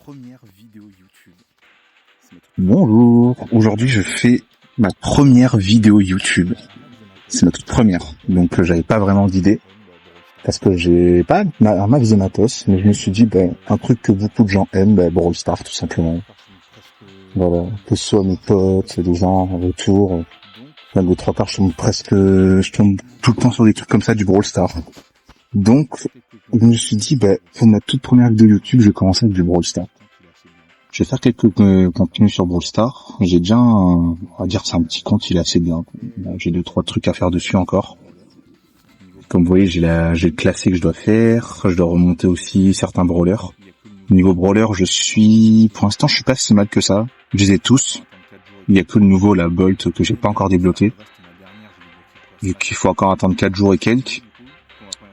première vidéo YouTube. Bonjour, aujourd'hui je fais ma première vidéo YouTube. C'est ma toute première, donc j'avais pas vraiment d'idée, parce que j'ai pas un max de matos, mais je me suis dit, un truc que beaucoup de gens aiment, Brawl Stars tout simplement. Voilà, que ce soit mes potes, les gens autour, même les trois quarts, je tombe tout le temps sur des trucs comme ça du Brawl Stars. Donc, je me suis dit, pour ma toute première vidéo YouTube, je vais commencer avec du Brawl Stars. Je vais faire quelques contenus sur Brawl Stars. J'ai déjà, on va dire, c'est un petit compte, il est assez bien. J'ai 2-3 trucs à faire dessus encore. Comme vous voyez, j'ai le classé que je dois faire. Je dois remonter aussi certains brawlers. Niveau brawler, pour l'instant, je suis pas si mal que ça. Je les ai tous. Il y a que le nouveau, la Bolt, que j'ai pas encore débloqué. Vu qu'il faut encore attendre 4 jours et quelques.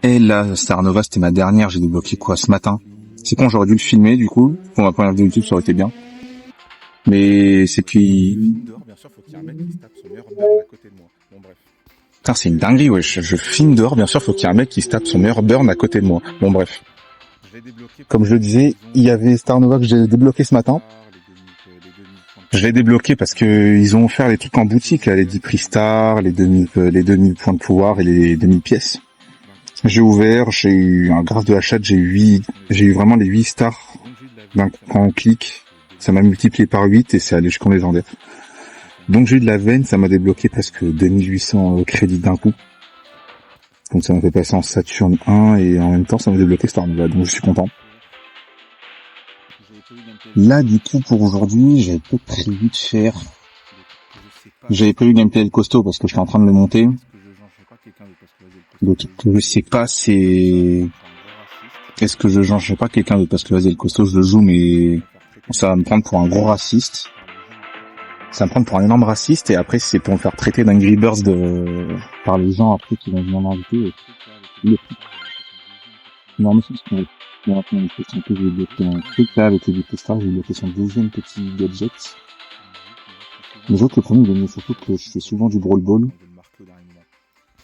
Et la Star Nova, c'était ma dernière, j'ai débloqué ce matin. C'est quand j'aurais dû le filmer, du coup. Pour ma première vidéo YouTube, ça aurait été bien. Mais c'est puis... Putain, c'est une dinguerie, ouais. Je filme dehors, bien sûr, faut qu'il y ait un mec qui se tape son meilleur burn à côté de moi. Bon, bref. Comme je le disais, il y avait Star Nova que j'ai débloqué ce matin. Je l'ai débloqué parce que ils ont offert les trucs en boutique, là, les 10 prix stars, les 2000 points de pouvoir et les 2000 pièces. J'ai ouvert, j'ai eu un grâce de la chatte, j'ai eu vraiment les 8 stars d'un coup quand on clique. Ça m'a multiplié par 8 et c'est allé jusqu'en légendaire. Donc j'ai eu de la veine, ça m'a débloqué presque 2800 crédits d'un coup. Donc ça m'a fait passer en Saturn 1 et en même temps ça m'a débloqué Star Nova, donc je suis content. Là du coup pour aujourd'hui, j'avais prévu gameplay le costaud parce que je suis en train de le monter. Donc je sais pas est-ce que je change pas quelqu'un d'autre parce que vas-y le costaud je le joue mais ça va me prendre pour un gros raciste. Ça va me prendre pour un énorme raciste et après c'est pour me faire traiter d'Angry Birds par les gens après qui vont venir m'inviter. Non mais c'est ce qu'on va faire une question que j'ai bloqué un truc là avec les deux stars, j'ai bloqué son deuxième petit gadget. Les autres le premier il surtout que je fais souvent du Brawl Ball.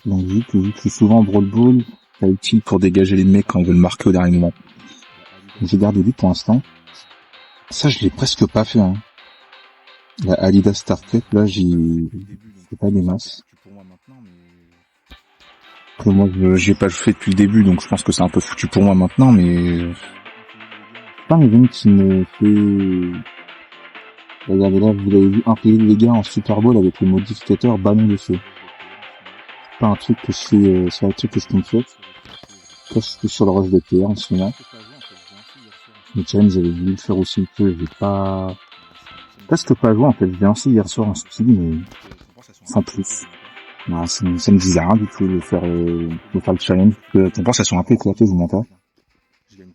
Donc vu que je fais souvent Brawl Ball, c'est utile pour dégager les mecs quand on veut le marquer au dernier moment. J'ai gardé lui pour l'instant. Ça je l'ai presque pas fait hein. La Adidas Star Cup, là j'ai pas des masses. Après moi j'ai pas fait depuis le début donc je pense que c'est un peu foutu pour moi maintenant mais c'est pas un event qui me fait... Regardez là, vous avez vu imprimer les gars en Super Bowl avec le modificateur ballon de feu. C'est pas un truc que je fais, c'est un truc que je compte faire. Là je suis sur le rush de PR en ce moment. Le challenge j'avais voulu le faire aussi un peu, j'ai pas... Presque pas joué en fait, j'ai lancé hier soir en style mais sans plus. Non, ça me disait rien du tout de faire le challenge. Ton pense, elles sont un peu éclatées, je vous montre.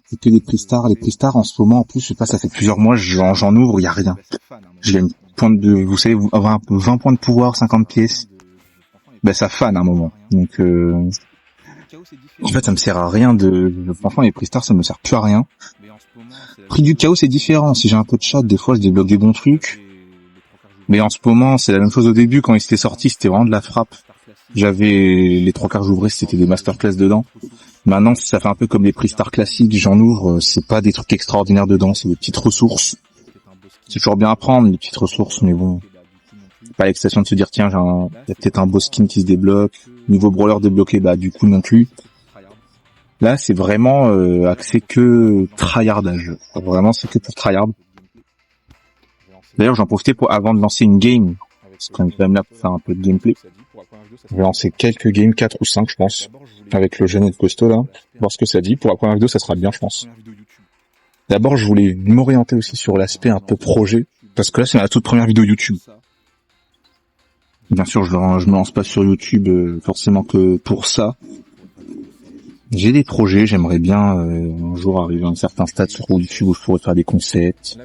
C'est que les prix stars en ce moment, en plus, je sais pas, ça fait plusieurs mois, j'en ouvre, il y a rien. Je gagne vous savez, 20 points de pouvoir, 50 pièces. Ça fane à un moment. Donc, en fait, ça me sert à rien franchement, les prix stars, ça me sert plus à rien. Prix du chaos, c'est différent. Si j'ai un peu de chat, des fois, je débloque des bons trucs. Mais en ce moment, c'est la même chose au début. Quand il s'était sorti, c'était vraiment de la frappe. J'avais les 3 quarts j'ouvrais, c'était des masterclass dedans. Maintenant, ça fait un peu comme les prix stars classiques. J'en ouvre, c'est pas des trucs extraordinaires dedans, c'est des petites ressources. C'est toujours bien à prendre, les petites ressources, mais bon. Pas l'excitation de se dire, tiens, il y a peut-être un beau skin qui se débloque. Niveau brawler débloqué, du coup, non plus. Là, c'est vraiment axé que tryhardage. Vraiment, c'est que pour tryhard. D'ailleurs, j'en profitais avant de lancer une game. Parce qu'on est quand même là pour faire un peu de gameplay. Je vais lancer quelques games, 4 ou 5, je pense. Avec le jeune et le costaud, là. Voir ce que ça dit. Pour la première vidéo, ça sera bien, je pense. D'abord, je voulais m'orienter aussi sur l'aspect un peu projet. Parce que là, c'est ma toute première vidéo YouTube. Bien sûr, je me lance pas sur YouTube forcément que pour ça. J'ai des projets, j'aimerais bien un jour arriver à un certain stade sur YouTube où je pourrais faire des concepts,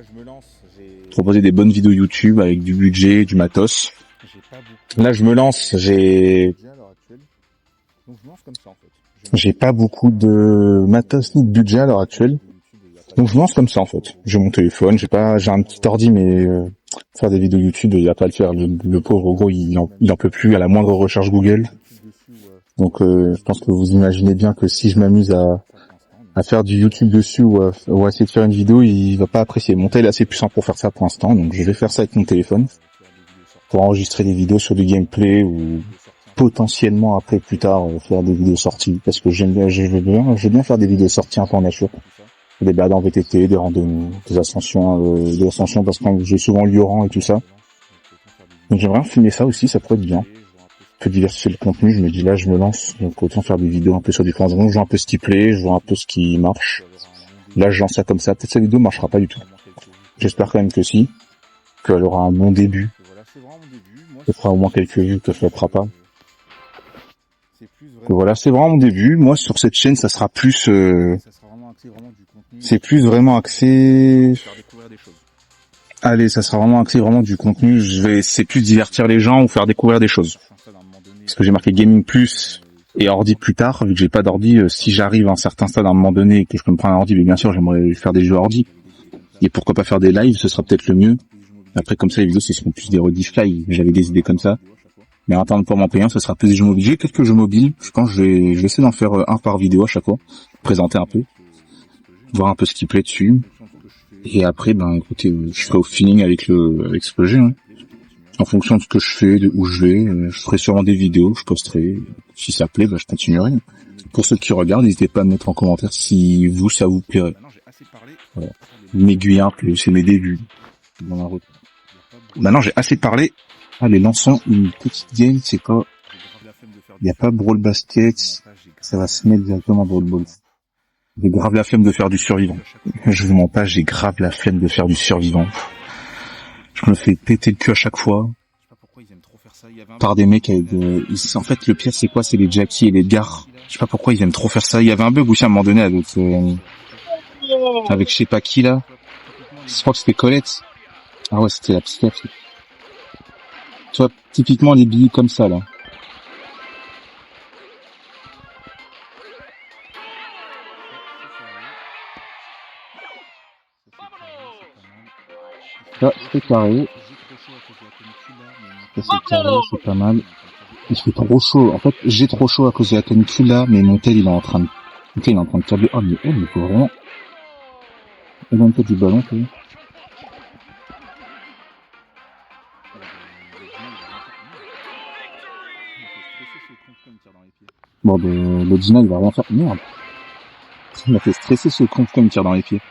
proposer des bonnes vidéos YouTube avec du budget, du matos. Là je me lance, j'ai pas beaucoup de matos ni de budget à l'heure actuelle. Donc je me lance comme ça en fait. J'ai mon téléphone, j'ai un petit ordi mais faire des vidéos YouTube, il va pas le faire. Le pauvre gros, il en peut plus à la moindre recherche Google. Donc je pense que vous imaginez bien que si je m'amuse à faire du YouTube dessus ou à essayer de faire une vidéo, il va pas apprécier. Mon tel est assez puissant pour faire ça pour l'instant, donc je vais faire ça avec mon téléphone pour enregistrer des vidéos sur du gameplay ou potentiellement après plus tard faire des vidéos sorties parce que je veux bien faire des vidéos sorties un peu en nature, des balades en VTT, des randonnées, des ascensions parce que j'ai souvent Lioran et tout ça. Donc j'aimerais filmer ça aussi, ça pourrait être bien. Un peu diversifier le contenu, je me dis là je me lance, donc autant faire des vidéos un peu sur différents endroits, je vois un peu ce qui plaît, je vois un peu ce qui marche. Là je lance ça comme ça, peut-être cette vidéo marchera pas du tout. J'espère quand même que si, qu'elle aura un bon début. Elle fera au moins quelques vues, que ça ne fera pas. Donc voilà, c'est vraiment mon début. Moi sur cette chaîne ça sera plus c'est plus vraiment axé. Allez, ça sera vraiment axé vraiment du contenu, c'est plus divertir les gens ou faire découvrir des choses. Parce que j'ai marqué gaming plus et ordi plus tard, vu que j'ai pas d'ordi, si j'arrive à un certain stade à un moment donné et que je peux me prendre un ordi, mais bien sûr j'aimerais faire des jeux ordi. Et pourquoi pas faire des lives, ce sera peut-être le mieux. Après comme ça les vidéos ce seront plus des rediff live, j'avais des idées comme ça. Mais en attendant pour m'en payer un, ce sera plus des jeux mobiles. J'ai quelques jeux mobiles, je pense que je vais essayer d'en faire un par vidéo à chaque fois, présenter un peu, voir un peu ce qui plaît dessus. Et après, ben écoutez, je ferai au feeling avec ce que j'ai. Hein. En fonction de ce que je fais, de où je vais, je ferai sûrement des vidéos, je posterai. Si ça plaît, ben je continuerai. Pour ceux qui regardent, n'hésitez pas à me mettre en commentaire si ça vous plairait. Voilà. M'aiguiller un peu, c'est mes débuts. Maintenant, j'ai assez parlé. Allez, lançons une petite game, c'est quoi? Il n'y a pas Brawl Basket, ça va se mettre directement dans le ball. J'ai grave la flemme de faire du survivant. Je vous mens pas, j'ai grave la flemme de faire du survivant. Je me fais péter le cul à chaque fois. Par des mecs avec en fait, le pire, c'est quoi? C'est les Jackie et les Edgar. Je sais pas pourquoi ils aiment trop faire ça. Il y avait un bug aussi à un moment donné avec je sais pas qui, là. Je crois que c'était Colette. Ah ouais, c'était la petite. Tu vois, typiquement les billes comme ça, là. Ça, c'est carré. Ça, c'est carré, c'est pas mal. Il fait trop chaud. En fait, j'ai trop chaud à cause de la canicule là, mais mon tel, il est en train de câbler. Oh, mais il faut vraiment... Il a un peu du ballon, tu vois. Bon, le Dina, il va rien faire. Merde. Il m'a fait stresser ce con quand il me tire dans les pieds.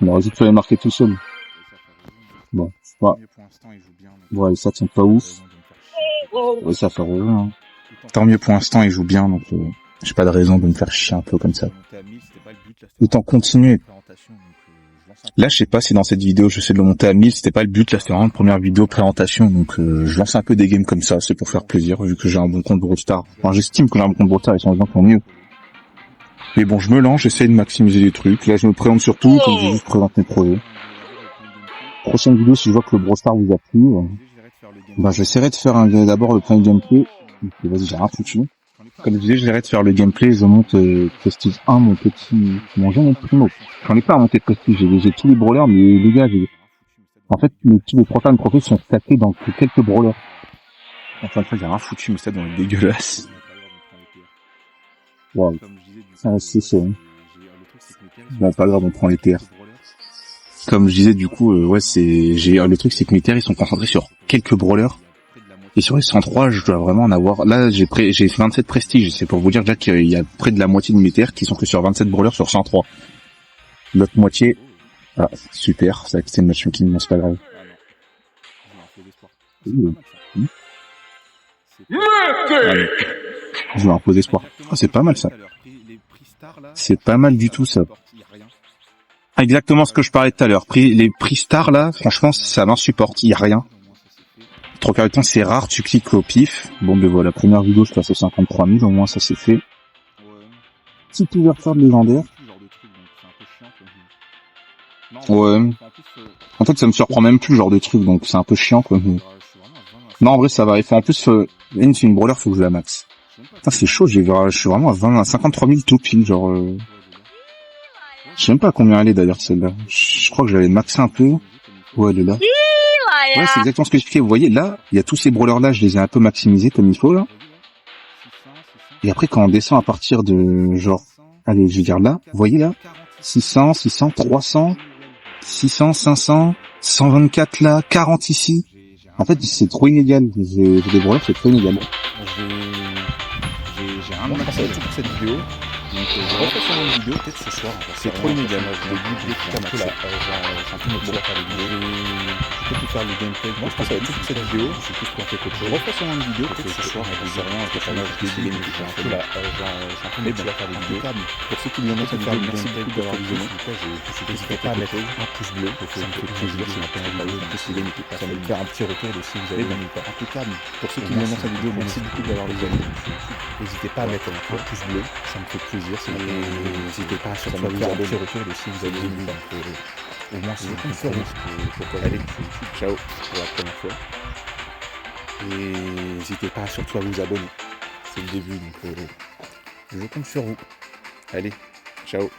Il aurait juste fallu marquer tout seul. Bon, ouais. Ouais, ça tient pas ouf. Ouais, ça fait rien. Hein. Tant mieux pour l'instant, il joue bien, donc j'ai pas de raison de me faire chier un peu comme ça. Autant continuer. Là, je sais pas si dans cette vidéo, j'essaie de le monter à 1000, c'était pas le but, là, c'était vraiment une première vidéo présentation, donc je lance un peu des games comme ça, c'est pour faire plaisir, vu que j'ai un bon compte Brawl Stars. Enfin, j'estime que j'ai un bon compte Brawl Stars, ils sont gens qui ont mieux. Mais bon, je me lance, j'essaie de maximiser les trucs. Là, je me présente surtout, comme je juste présente mes projets. Prochaine vidéo, si je vois que le Brawl Stars vous a plu, ben, j'essaierai de faire d'abord le premier gameplay. Vas-y, j'ai rien foutu. Comme je disais, j'essaierai de faire le gameplay, je monte Prestige 1, mon jeune primo. J'en ai pas à monter Prestige, j'ai tous les brawlers, mais les gars, en fait, tous les profanes profils sont stackés dans quelques brawlers. Enfin, j'ai rien foutu, mais ça doit être dégueulasse. Wow. Ah, c'est ça. Bon, pas grave, on prend les terres. Comme je disais, du coup, ouais, le truc, c'est que mes terres, ils sont concentrés sur quelques brawlers. Et sur les 103, je dois vraiment en avoir... Là, j'ai 27 prestiges. C'est pour vous dire déjà qu'il y a près de la moitié de mes terres qui sont que sur 27 brawlers sur 103. L'autre moitié... Ah, super. Ça a quitté le matchmaking, mais c'est pas grave. Je vais imposer espoir. Oh, c'est pas mal, ça. C'est pas mal du tout, ça. Exactement ce que je parlais tout à l'heure. Les prix stars, là, franchement, ça m'insupporte. Il y a rien. Trois quarts du temps, c'est rare, tu cliques au pif. Bon, ben voilà, première vidéo, je passe aux 53 000, au moins ça c'est fait. Petite ouverture de légendaire. Ouais. En fait, ça me surprend même plus, genre de truc, donc c'est un peu chiant, quoi. Non, en vrai, ça va. Il faut en plus, c'est une brawler, faut que je la max. Putain, c'est chaud, je suis vraiment à 53 000 tout pile, genre, je sais même pas à combien elle est, d'ailleurs, celle-là. Je crois que j'avais maxé un peu. Ouais, elle est là. Ouais, c'est exactement ce que j'expliquais. Vous voyez, là, il y a tous ces brawlers-là, je les ai un peu maximisés comme il faut, là. Et après, quand on descend à partir de, genre, Allez, je garde là. Vous voyez là? 600, 600, 300, 600, 500, 124 là, 40 ici. En fait, c'est trop inégal. J'ai des brûleurs, c'est trop inégal. J'ai un max pour cette vidéo. Donc je refais sur une vidéo peut-être ce soir. C'est trop inégal. Je vais un peu là. J'ai un peu mon faire les vidéos. Je peux faire le gameplay. Moi je pense que ça va être tout pour cette vidéo. Je suis plus planté qu'autre chose. Je refais sur une vidéo peut-être ce soir. Je sais rien. Je vais faire des gameplay. Un peu là. J'ai un peu mes faire des vidéos. Pour ceux qui me demandent cette vidéo, merci beaucoup d'avoir visionné. N'hésitez pas à mettre un pouce bleu. Ça me fait plaisir. C'est un peu la vidéo. Ça me fait un petit retour de si vous avez aimé ou pas. Impeccable. Pour ceux qui me demandent cette vidéo, merci beaucoup d'avoir visionné. N'hésitez pas à mettre un pouce bleu, ça me fait plaisir. N'hésitez pas à surtout à vous abonner. Retour de si vous avez aimé. Au moins, c'est une sur vous. Allez, ciao pour la première fois. Et n'hésitez pas surtout à vous abonner. C'est le début, donc je compte sur vous. Allez, ciao.